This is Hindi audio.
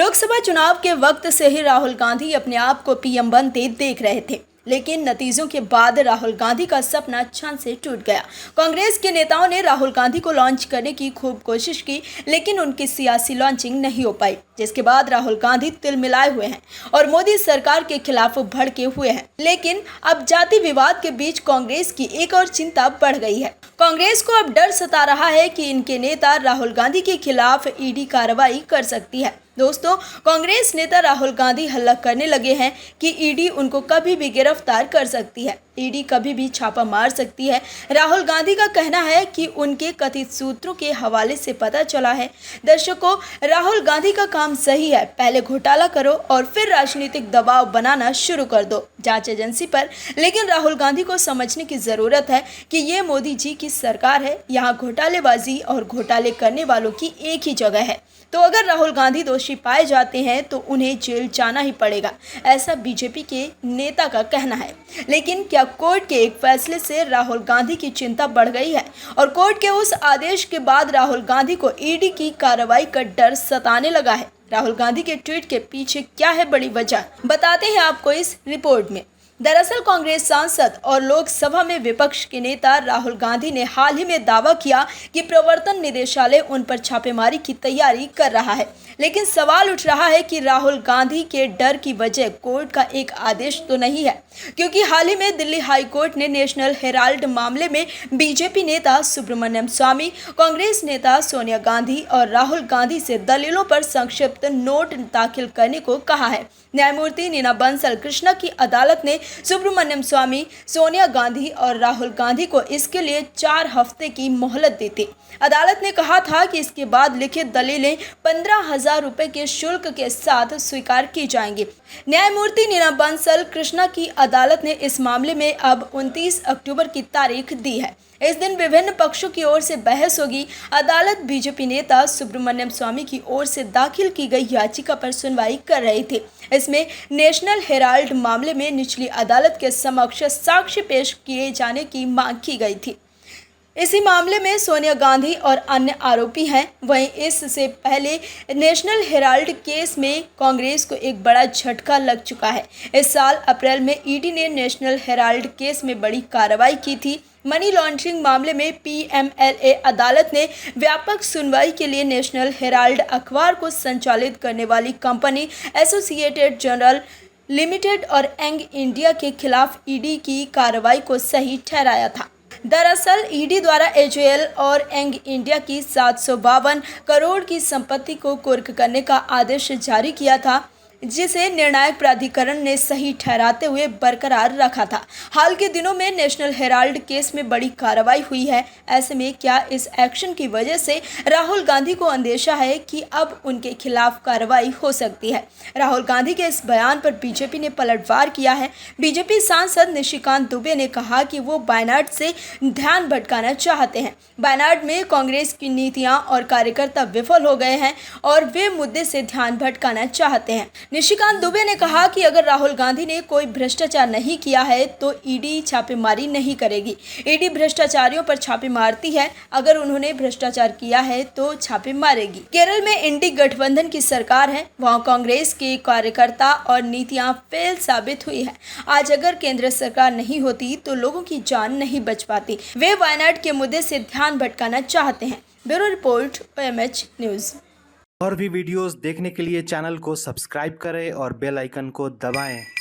लोकसभा चुनाव के वक्त से ही राहुल गांधी अपने आप को पीएम बनते देख रहे थे, लेकिन नतीजों के बाद राहुल गांधी का सपना क्षण से टूट गया। कांग्रेस के नेताओं ने राहुल गांधी को लॉन्च करने की खूब कोशिश की, लेकिन उनकी सियासी लॉन्चिंग नहीं हो पाई, जिसके बाद राहुल गांधी तिलमिलाए हुए हैं और मोदी सरकार के खिलाफ भड़के हुए हैं। लेकिन अब जाति विवाद के बीच कांग्रेस की एक और चिंता बढ़ गई है। कांग्रेस को अब डर सता रहा है कि इनके नेता राहुल गांधी के खिलाफ ईडी कार्रवाई कर सकती है। दोस्तों, कांग्रेस नेता राहुल गांधी हल्ला करने लगे हैं कि ईडी उनको कभी भी गिरफ्तार कर सकती है, ईडी कभी भी छापा मार सकती है। राहुल गांधी का कहना है कि उनके कथित सूत्रों के हवाले से पता चला है। दर्शकों, राहुल गांधी का काम सही है, पहले घोटाला करो और फिर राजनीतिक दबाव बनाना शुरू कर दो जांच एजेंसी पर। लेकिन राहुल गांधी को समझने की जरूरत है कि ये मोदी जी की सरकार है, यहाँ घोटालेबाजी और घोटाले करने वालों की एक ही जगह है। तो अगर राहुल गांधी दोषी पाए जाते हैं तो उन्हें जेल जाना ही पड़ेगा, ऐसा बीजेपी के नेता का कहना है। लेकिन क्या कोर्ट के एक फैसले से राहुल गांधी की चिंता बढ़ गई है और कोर्ट के उस आदेश के बाद राहुल गांधी को ईडी की कार्रवाई का डर सताने लगा है? राहुल गांधी के ट्वीट के पीछे क्या है बड़ी वजह, बताते हैं आपको इस रिपोर्ट में। दरअसल कांग्रेस सांसद और लोकसभा में विपक्ष के नेता राहुल गांधी ने हाल ही में दावा किया कि प्रवर्तन निदेशालय उन पर छापेमारी की तैयारी कर रहा है। लेकिन सवाल उठ रहा है कि राहुल गांधी के डर की वजह कोर्ट का एक आदेश तो नहीं है, क्योंकि हाल ही में दिल्ली हाई कोर्ट ने नेशनल हेराल्ड मामले में बीजेपी नेता सुब्रमण्यम स्वामी, कांग्रेस नेता सोनिया गांधी और राहुल गांधी से दलीलों पर संक्षिप्त नोट दाखिल करने को कहा है। न्यायमूर्ति नीना बंसल कृष्णा की अदालत ने सुब्रमण्यम स्वामी, सोनिया गांधी और राहुल गांधी को इसके लिए 4 हफ्ते की मोहलत दी थी। अदालत ने कहा था कि इसके बाद लिखित दलीलें 15,000 रुपए के शुल्क के साथ स्वीकार की जाएंगी। न्यायमूर्ति नीना बंसल कृष्णा की अदालत ने इस मामले में अब 29 अक्टूबर की तारीख दी है। इस दिन विभिन्न पक्षों की ओर से बहस होगी। अदालत बीजेपी नेता सुब्रमण्यम स्वामी की ओर से दाखिल की गई याचिका पर सुनवाई कर रही थी। इसमें नेशनल हेराल्ड मामले में निचली अदालत के समक्ष साक्ष्य पेश किए जाने की मांग की गई थी। इसी मामले में सोनिया गांधी और अन्य आरोपी हैं। वहीं इससे पहले नेशनल हेराल्ड केस में कांग्रेस को एक बड़ा झटका लग चुका है। इस साल अप्रैल में ईडी ने नेशनल हेराल्ड केस में बड़ी कार्रवाई की थी। मनी लॉन्ड्रिंग मामले में पीएमएलए अदालत ने व्यापक सुनवाई के लिए नेशनल हेराल्ड अखबार को संचालित करने वाली कंपनी एसोसिएटेड जर्नल लिमिटेड और यंग इंडिया के खिलाफ ईडी की कार्रवाई को सही ठहराया था। दरअसल ईडी द्वारा एजेएल और यंग इंडिया की 752 करोड़ की संपत्ति को कुर्क करने का आदेश जारी किया था, जिसे निर्णायक प्राधिकरण ने सही ठहराते हुए बरकरार रखा था। हाल के दिनों में नेशनल हेराल्ड केस में बड़ी कार्रवाई हुई है। ऐसे में क्या इस एक्शन की वजह से राहुल गांधी को अंदेशा है कि अब उनके खिलाफ कार्रवाई हो सकती है? राहुल गांधी के इस बयान पर बीजेपी ने पलटवार किया है। बीजेपी सांसद निशिकांत दुबे ने कहा कि वो वायनाड से ध्यान भटकाना चाहते हैं। वायनाड में कांग्रेस की नीतियां और कार्यकर्ता विफल हो गए हैं और वे मुद्दे से ध्यान भटकाना चाहते हैं। निशिकांत दुबे ने कहा कि अगर राहुल गांधी ने कोई भ्रष्टाचार नहीं किया है तो ईडी छापेमारी नहीं करेगी। ईडी भ्रष्टाचारियों पर छापे मारती है, अगर उन्होंने भ्रष्टाचार किया है तो छापे मारेगी। केरल में इंडी गठबंधन की सरकार है, वहां कांग्रेस के कार्यकर्ता और नीतियां फेल साबित हुई है। आज अगर केंद्र सरकार नहीं होती तो लोगों की जान नहीं बच पाती। वे वायनाड के मुद्दे से ध्यान भटकाना चाहते हैं। Bureau report, OMH news. और भी वीडियोस देखने के लिए चैनल को सब्सक्राइब करें और बेल आइकन को दबाएं।